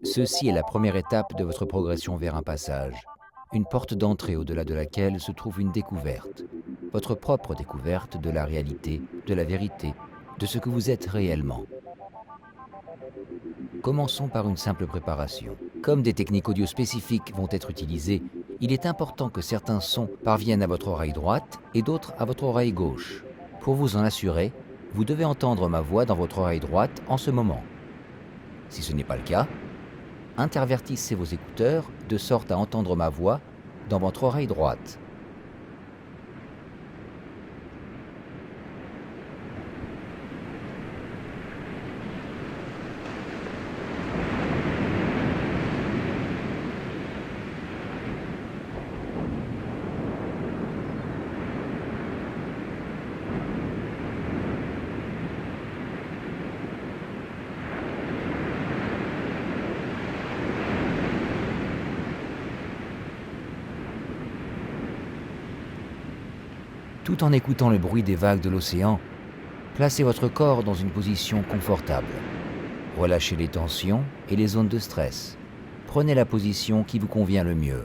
Ceci est la première étape de votre progression vers un passage, une porte d'entrée au-delà de laquelle se trouve une découverte, votre propre découverte de la réalité, de la vérité, de ce que vous êtes réellement. Commençons par une simple préparation. Comme des techniques audio spécifiques vont être utilisées, il est important que certains sons parviennent à votre oreille droite et d'autres à votre oreille gauche. Pour vous en assurer, vous devez entendre ma voix dans votre oreille droite en ce moment. Si ce n'est pas le cas, intervertissez vos écouteurs de sorte à entendre ma voix dans votre oreille droite. Tout en écoutant le bruit des vagues de l'océan, placez votre corps dans une position confortable. Relâchez les tensions et les zones de stress. Prenez la position qui vous convient le mieux.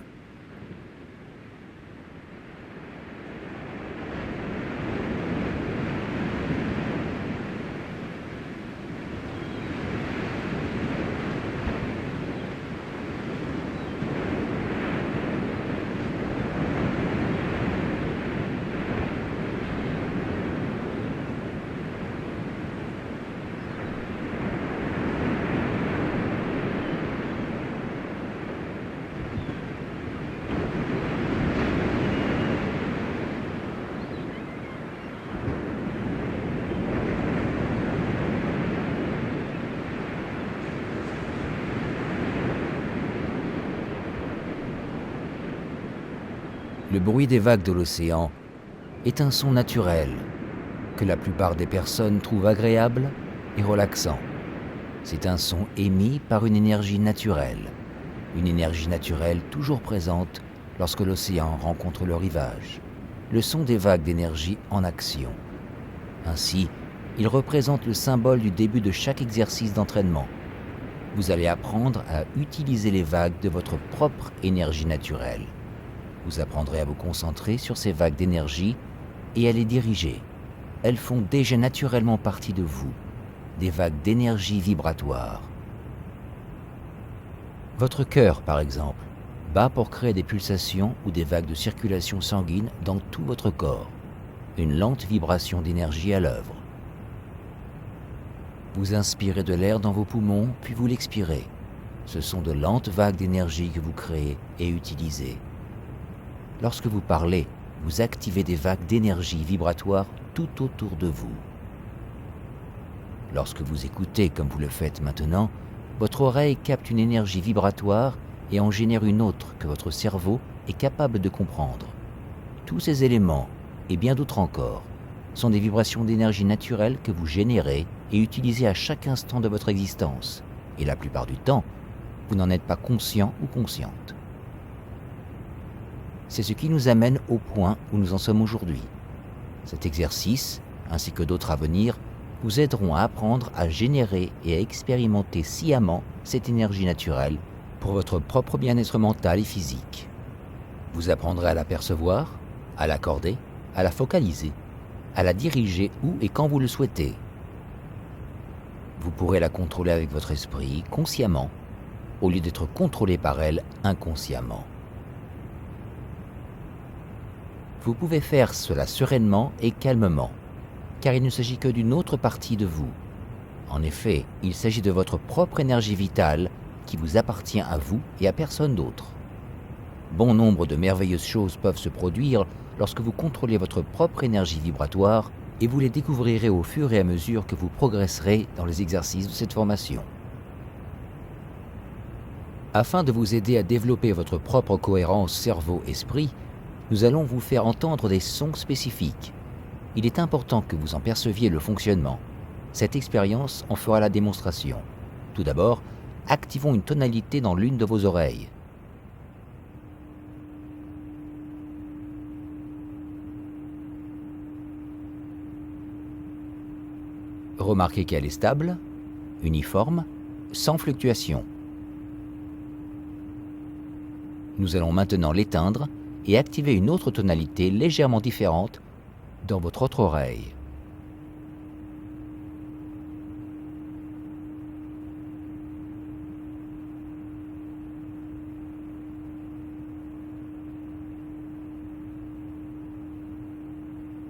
Le bruit des vagues de l'océan est un son naturel que la plupart des personnes trouvent agréable et relaxant. C'est un son émis par une énergie naturelle toujours présente lorsque l'océan rencontre le rivage. Le son des vagues d'énergie en action. Ainsi, il représente le symbole du début de chaque exercice d'entraînement. Vous allez apprendre à utiliser les vagues de votre propre énergie naturelle. Vous apprendrez à vous concentrer sur ces vagues d'énergie et à les diriger. Elles font déjà naturellement partie de vous, des vagues d'énergie vibratoire. Votre cœur, par exemple, bat pour créer des pulsations ou des vagues de circulation sanguine dans tout votre corps. Une lente vibration d'énergie à l'œuvre. Vous inspirez de l'air dans vos poumons, puis vous l'expirez. Ce sont de lentes vagues d'énergie que vous créez et utilisez. Lorsque vous parlez, vous activez des vagues d'énergie vibratoire tout autour de vous. Lorsque vous écoutez comme vous le faites maintenant, votre oreille capte une énergie vibratoire et en génère une autre que votre cerveau est capable de comprendre. Tous ces éléments, et bien d'autres encore, sont des vibrations d'énergie naturelle que vous générez et utilisez à chaque instant de votre existence. Et la plupart du temps, vous n'en êtes pas conscient ou consciente. C'est ce qui nous amène au point où nous en sommes aujourd'hui. Cet exercice, ainsi que d'autres à venir, vous aideront à apprendre à générer et à expérimenter sciemment cette énergie naturelle pour votre propre bien-être mental et physique. Vous apprendrez à la percevoir, à l'accorder, à la focaliser, à la diriger où et quand vous le souhaitez. Vous pourrez la contrôler avec votre esprit consciemment, au lieu d'être contrôlé par elle inconsciemment. Vous pouvez faire cela sereinement et calmement, car il ne s'agit que d'une autre partie de vous. En effet, il s'agit de votre propre énergie vitale qui vous appartient à vous et à personne d'autre. Bon nombre de merveilleuses choses peuvent se produire lorsque vous contrôlez votre propre énergie vibratoire et vous les découvrirez au fur et à mesure que vous progresserez dans les exercices de cette formation. Afin de vous aider à développer votre propre cohérence cerveau-esprit, nous allons vous faire entendre des sons spécifiques. Il est important que vous en perceviez le fonctionnement. Cette expérience en fera la démonstration. Tout d'abord, activons une tonalité dans l'une de vos oreilles. Remarquez qu'elle est stable, uniforme, sans fluctuation. Nous allons maintenant l'éteindre et activer une autre tonalité légèrement différente dans votre autre oreille.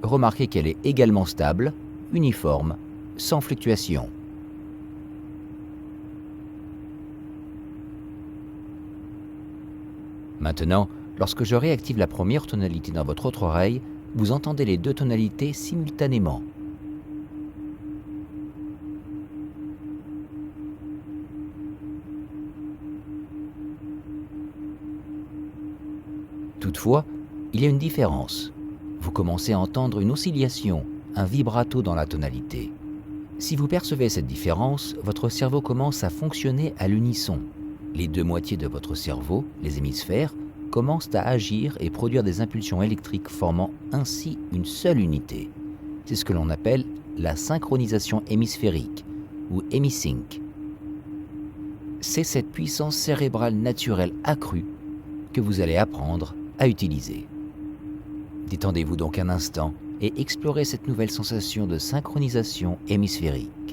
Remarquez qu'elle est également stable, uniforme, sans fluctuation. Maintenant, lorsque je réactive la première tonalité dans votre autre oreille, vous entendez les deux tonalités simultanément. Toutefois, il y a une différence. Vous commencez à entendre une oscillation, un vibrato dans la tonalité. Si vous percevez cette différence, votre cerveau commence à fonctionner à l'unisson. Les deux moitiés de votre cerveau, les hémisphères, commencent à agir et produire des impulsions électriques formant ainsi une seule unité. C'est ce que l'on appelle la synchronisation hémisphérique ou hémisync. C'est cette puissance cérébrale naturelle accrue que vous allez apprendre à utiliser. Détendez-vous donc un instant et explorez cette nouvelle sensation de synchronisation hémisphérique.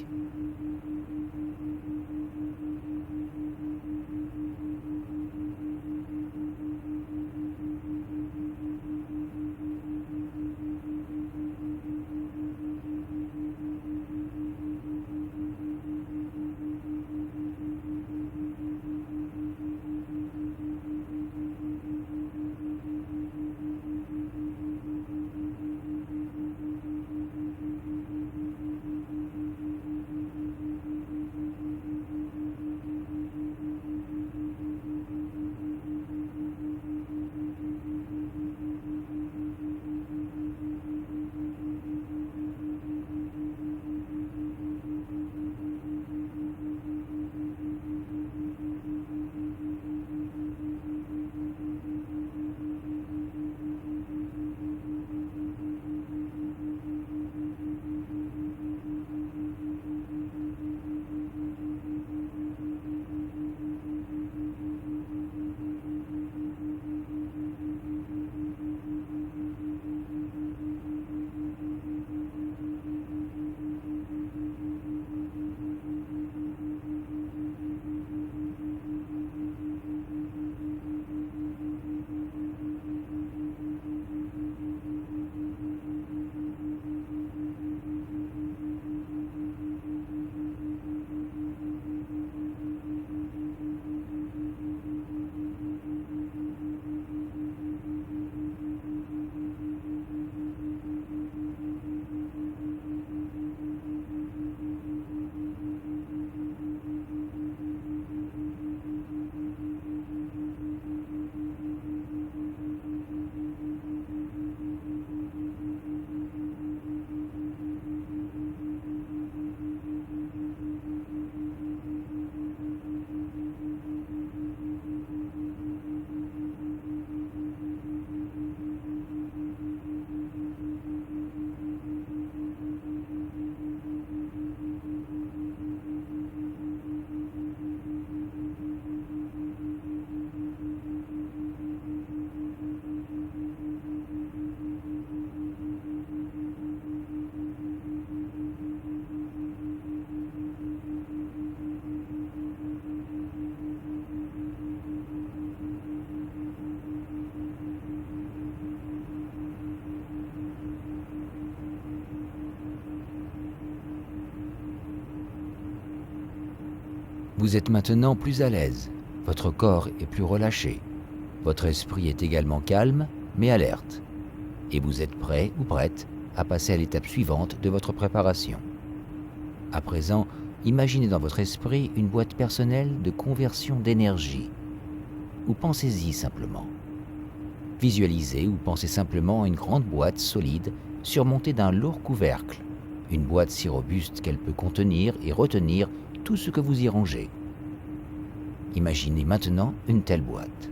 Vous êtes maintenant plus à l'aise, votre corps est plus relâché, votre esprit est également calme mais alerte, et vous êtes prêt ou prête à passer à l'étape suivante de votre préparation. À présent, imaginez dans votre esprit une boîte personnelle de conversion d'énergie, ou pensez-y simplement. Visualisez ou pensez simplement à une grande boîte solide surmontée d'un lourd couvercle, une boîte si robuste qu'elle peut contenir et retenir tout ce que vous y rangez. Imaginez maintenant une telle boîte.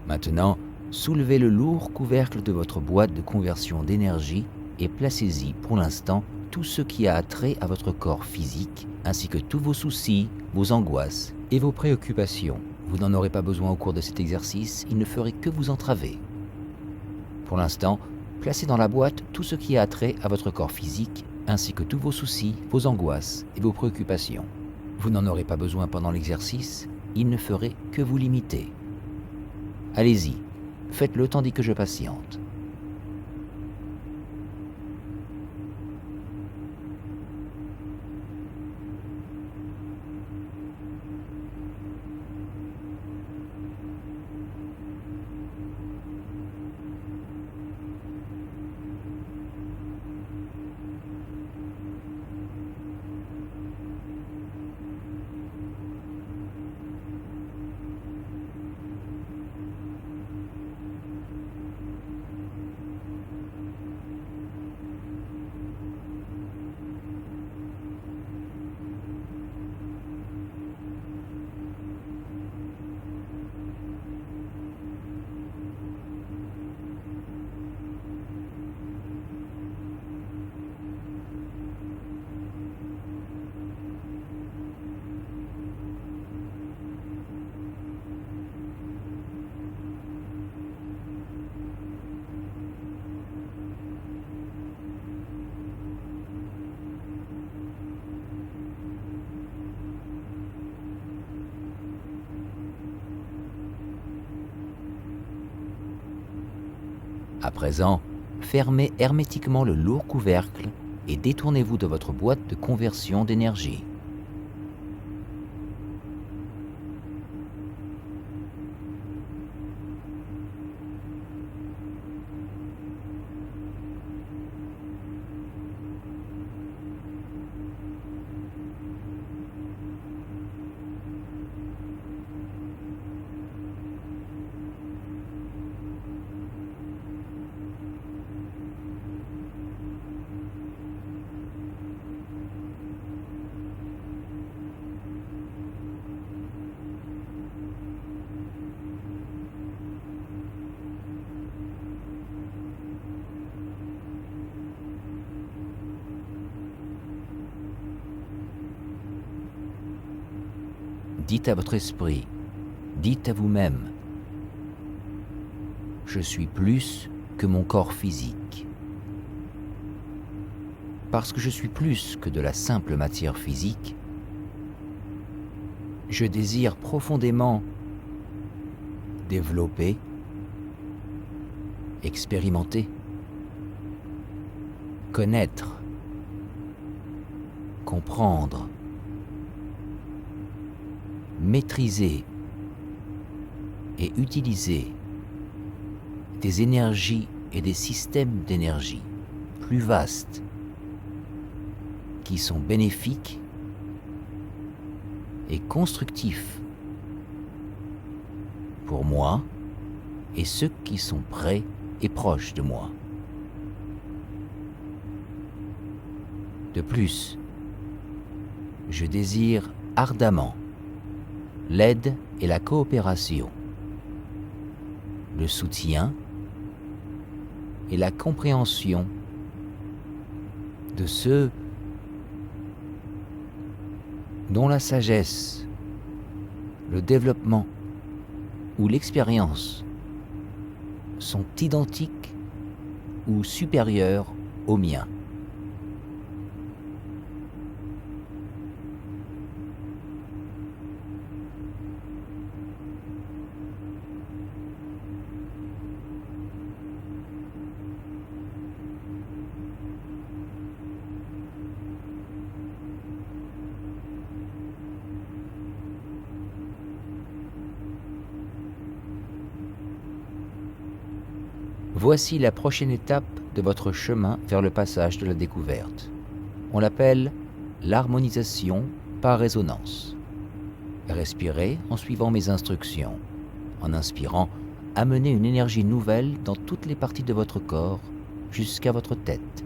Maintenant, soulevez le lourd couvercle de votre boîte de conversion d'énergie et placez-y pour l'instant tout ce qui a trait à votre corps physique, ainsi que tous vos soucis, vos angoisses et vos préoccupations. Vous n'en aurez pas besoin au cours de cet exercice, il ne ferait que vous entraver. Pour l'instant, placez dans la boîte tout ce qui a trait à votre corps physique, ainsi que tous vos soucis, vos angoisses et vos préoccupations. Vous n'en aurez pas besoin pendant l'exercice, il ne ferait que vous limiter. Allez-y, faites-le tandis que je patiente. À présent, fermez hermétiquement le lourd couvercle et détournez-vous de votre boîte de conversion d'énergie. Dites à votre esprit, dites à vous-même, je suis plus que mon corps physique. Parce que je suis plus que de la simple matière physique, je désire profondément développer, expérimenter, connaître, comprendre, maîtriser et utiliser des énergies et des systèmes d'énergie plus vastes qui sont bénéfiques et constructifs pour moi et ceux qui sont près et proches de moi. De plus, je désire ardemment l'aide et la coopération, le soutien et la compréhension de ceux dont la sagesse, le développement ou l'expérience sont identiques ou supérieurs aux miens. Voici la prochaine étape de votre chemin vers le passage de la découverte. On l'appelle l'harmonisation par résonance. Respirez en suivant mes instructions. En inspirant, amenez une énergie nouvelle dans toutes les parties de votre corps jusqu'à votre tête.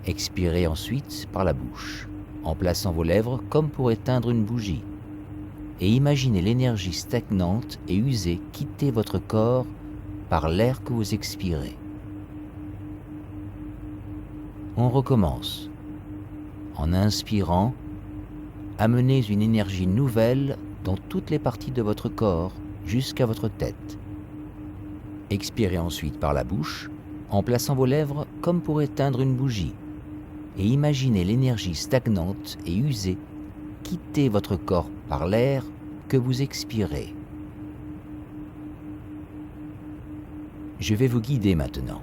Expirez ensuite par la bouche, en plaçant vos lèvres comme pour éteindre une bougie. et imaginez l'énergie stagnante et usée quitter votre corps par l'air que vous expirez. On recommence. En inspirant, amenez une énergie nouvelle dans toutes les parties de votre corps jusqu'à votre tête. Expirez ensuite par la bouche en plaçant vos lèvres comme pour éteindre une bougie et imaginez l'énergie stagnante et usée quitter votre corps par l'air que vous expirez. Je vais vous guider maintenant.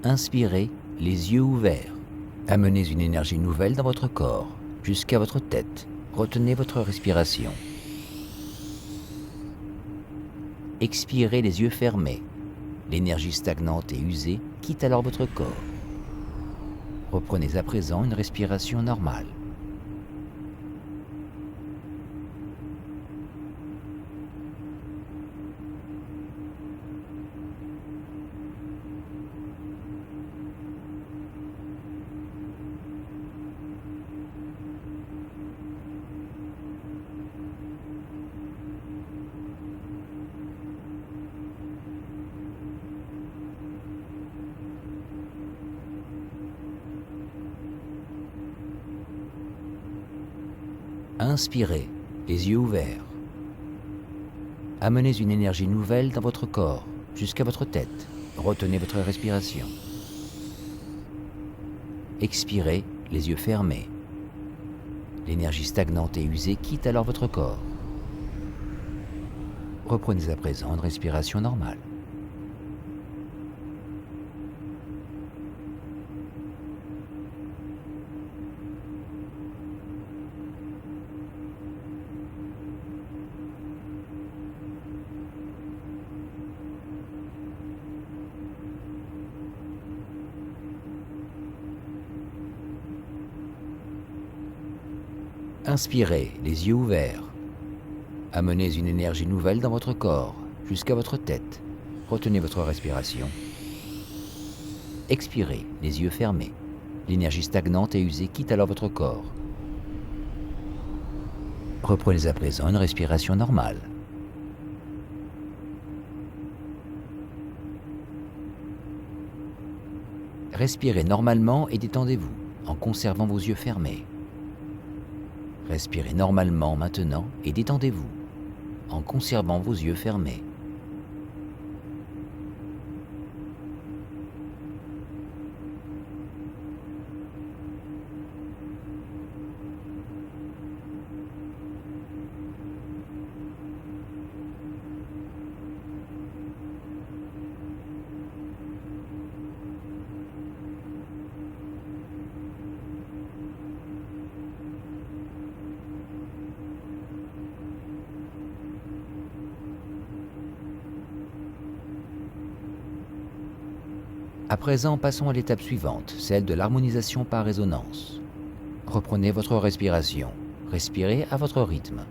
Inspirez les yeux ouverts. Amenez une énergie nouvelle dans votre corps jusqu'à votre tête. Retenez votre respiration. Expirez les yeux fermés. L'énergie stagnante et usée quitte alors votre corps. Reprenez à présent une respiration normale. Inspirez, les yeux ouverts. Amenez une énergie nouvelle dans votre corps, jusqu'à votre tête. Retenez votre respiration. Expirez, les yeux fermés. L'énergie stagnante et usée quitte alors votre corps. Reprenez à présent une respiration normale. Inspirez, les yeux ouverts. Amenez une énergie nouvelle dans votre corps, jusqu'à votre tête. Retenez votre respiration. Expirez, les yeux fermés. L'énergie stagnante et usée quitte alors votre corps. Reprenez à présent une respiration normale. Respirez normalement et détendez-vous, en conservant vos yeux fermés. Respirez normalement maintenant et détendez-vous, en conservant vos yeux fermés. À présent, passons à l'étape suivante, celle de l'harmonisation par résonance. Reprenez votre respiration. Respirez à votre rythme.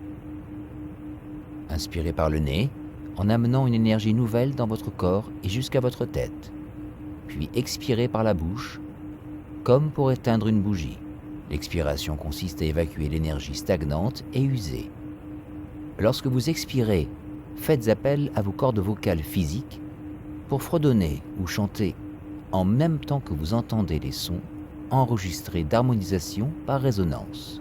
Inspirez par le nez, en amenant une énergie nouvelle dans votre corps et jusqu'à votre tête. Puis expirez par la bouche, comme pour éteindre une bougie. L'expiration consiste à évacuer l'énergie stagnante et usée. Lorsque vous expirez, faites appel à vos cordes vocales physiques pour fredonner ou chanter en même temps que vous entendez les sons enregistrés d'harmonisation par résonance.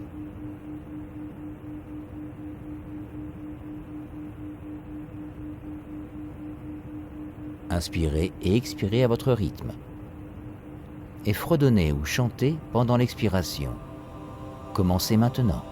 Inspirez et expirez à votre rythme. Et fredonnez ou chantez pendant l'expiration. Commencez maintenant.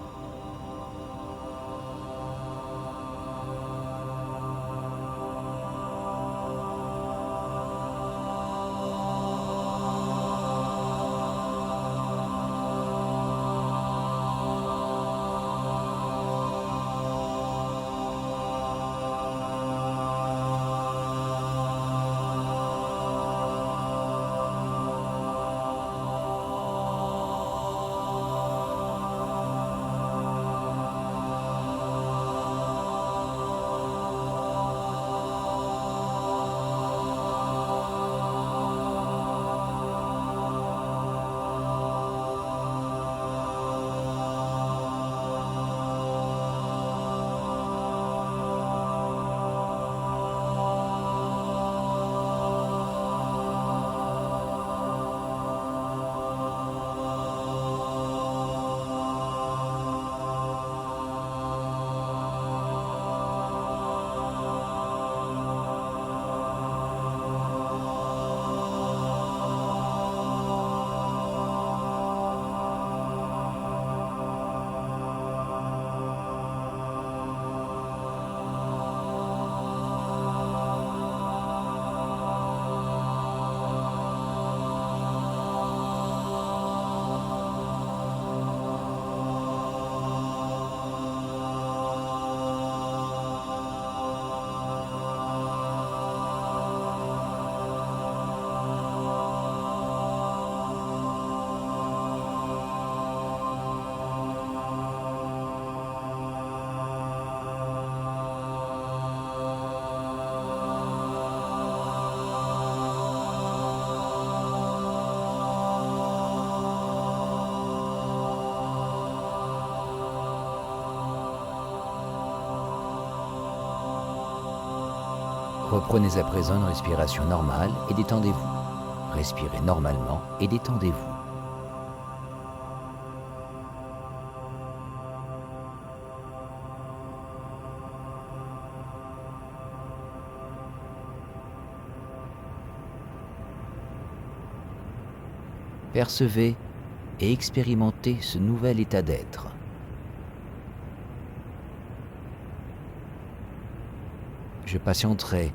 Reprenez à présent une respiration normale et détendez-vous. Respirez normalement et détendez-vous. Percevez et expérimentez ce nouvel état d'être. Je patienterai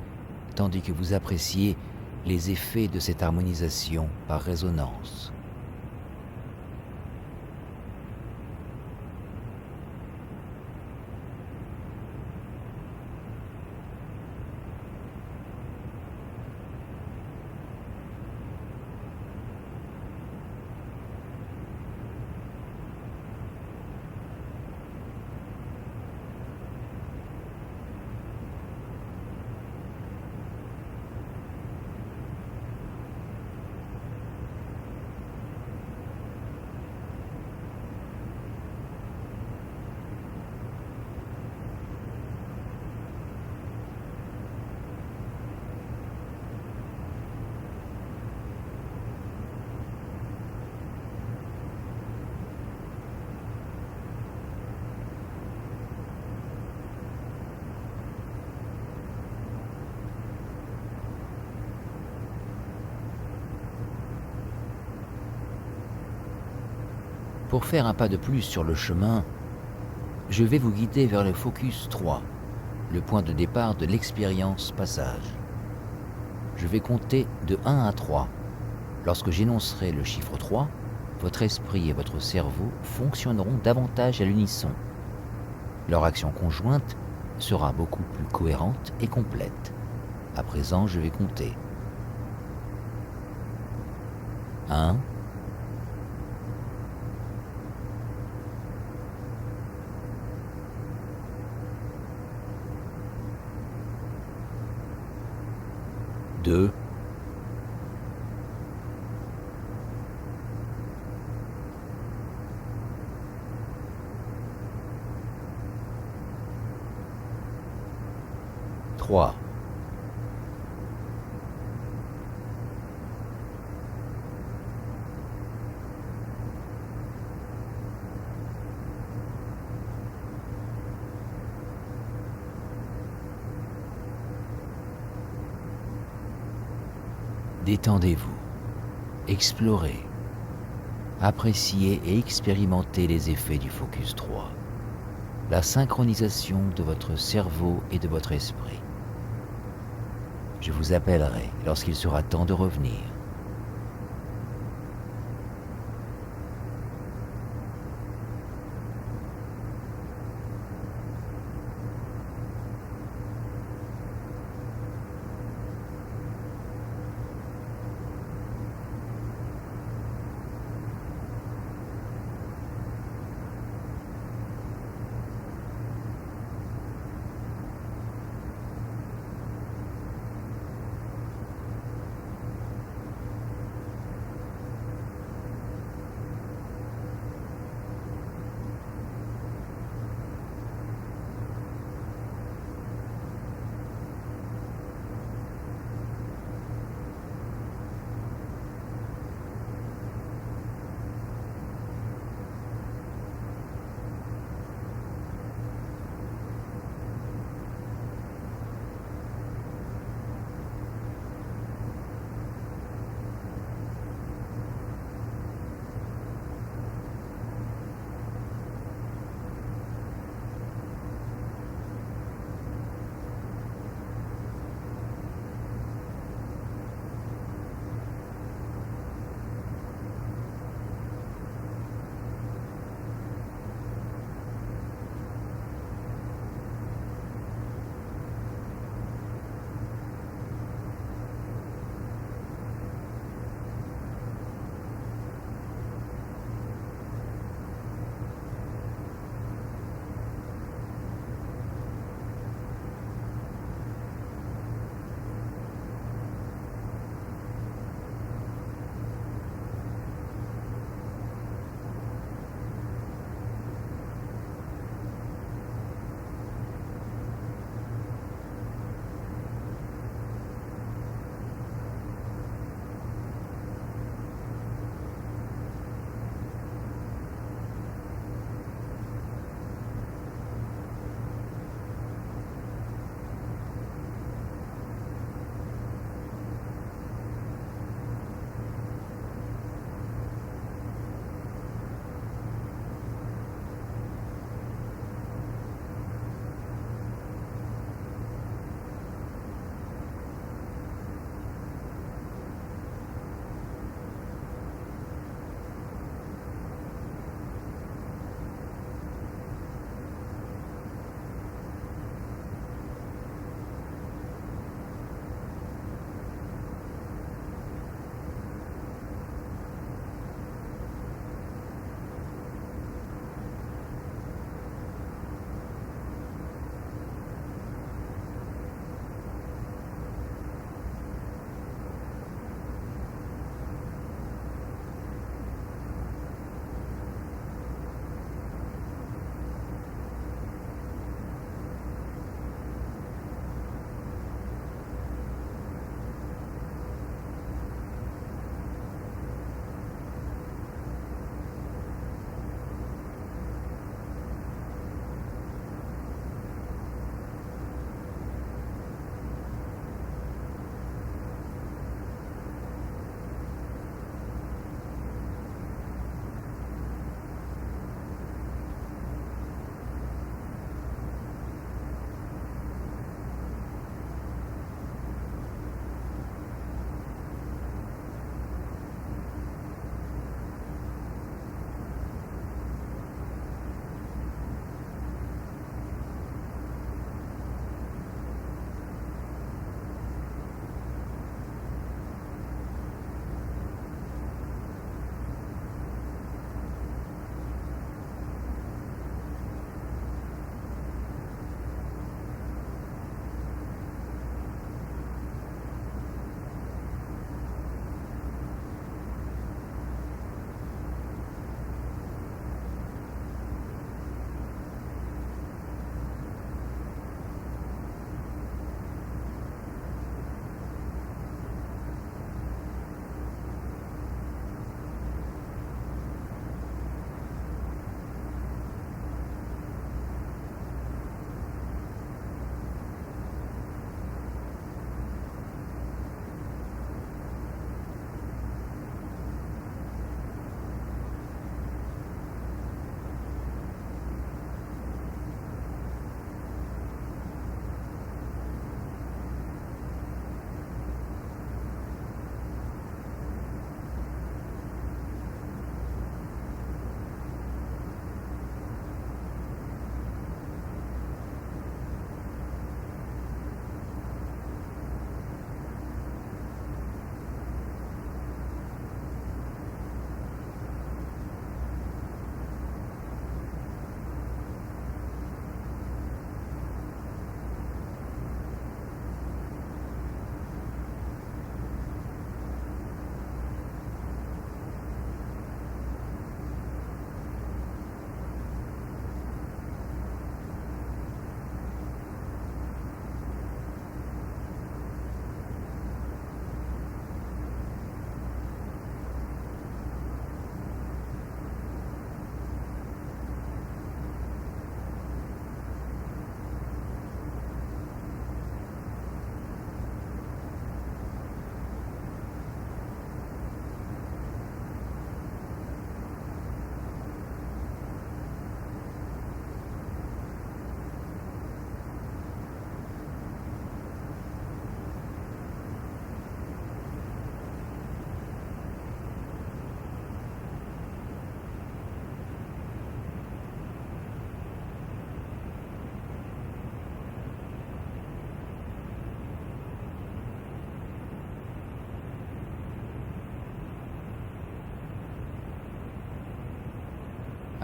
tandis que vous appréciez les effets de cette harmonisation par résonance. Pour faire un pas de plus sur le chemin, je vais vous guider vers le focus 3, le point de départ de l'expérience passage. Je vais compter de 1 à 3. Lorsque j'énoncerai le chiffre 3, votre esprit et votre cerveau fonctionneront davantage à l'unisson. Leur action conjointe sera beaucoup plus cohérente et complète. À présent, je vais compter. 1, 2, 3, 'Détendez-vous, explorez, appréciez et expérimentez les effets du focus 3, la synchronisation de votre cerveau et de votre esprit. Je vous appellerai lorsqu'il sera temps de revenir.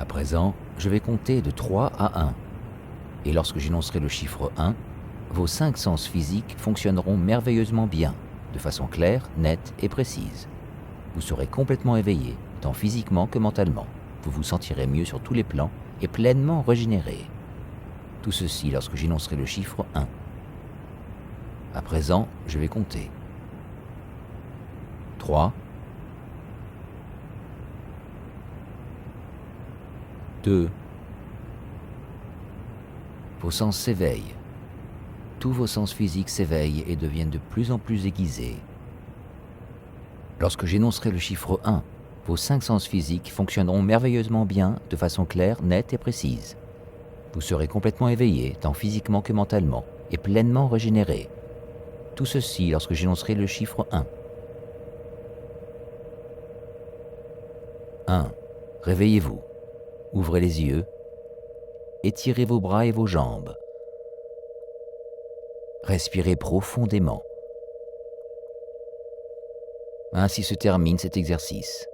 À présent, je vais compter de 3 à 1. Et lorsque j'énoncerai le chiffre 1, vos 5 sens physiques fonctionneront merveilleusement bien, de façon claire, nette et précise. Vous serez complètement éveillé, tant physiquement que mentalement. Vous vous sentirez mieux sur tous les plans et pleinement régénéré. Tout ceci lorsque j'énoncerai le chiffre 1. À présent, je vais compter. 3, 2. Vos sens s'éveillent. Tous vos sens physiques s'éveillent et deviennent de plus en plus aiguisés. Lorsque j'énoncerai le chiffre 1, vos 5 sens physiques fonctionneront merveilleusement bien, de façon claire, nette et précise. Vous serez complètement éveillé, tant physiquement que mentalement, et pleinement régénéré. Tout ceci lorsque j'énoncerai le chiffre 1. 1. Réveillez-vous. Ouvrez les yeux. Étirez vos bras et vos jambes. Respirez profondément. Ainsi se termine cet exercice.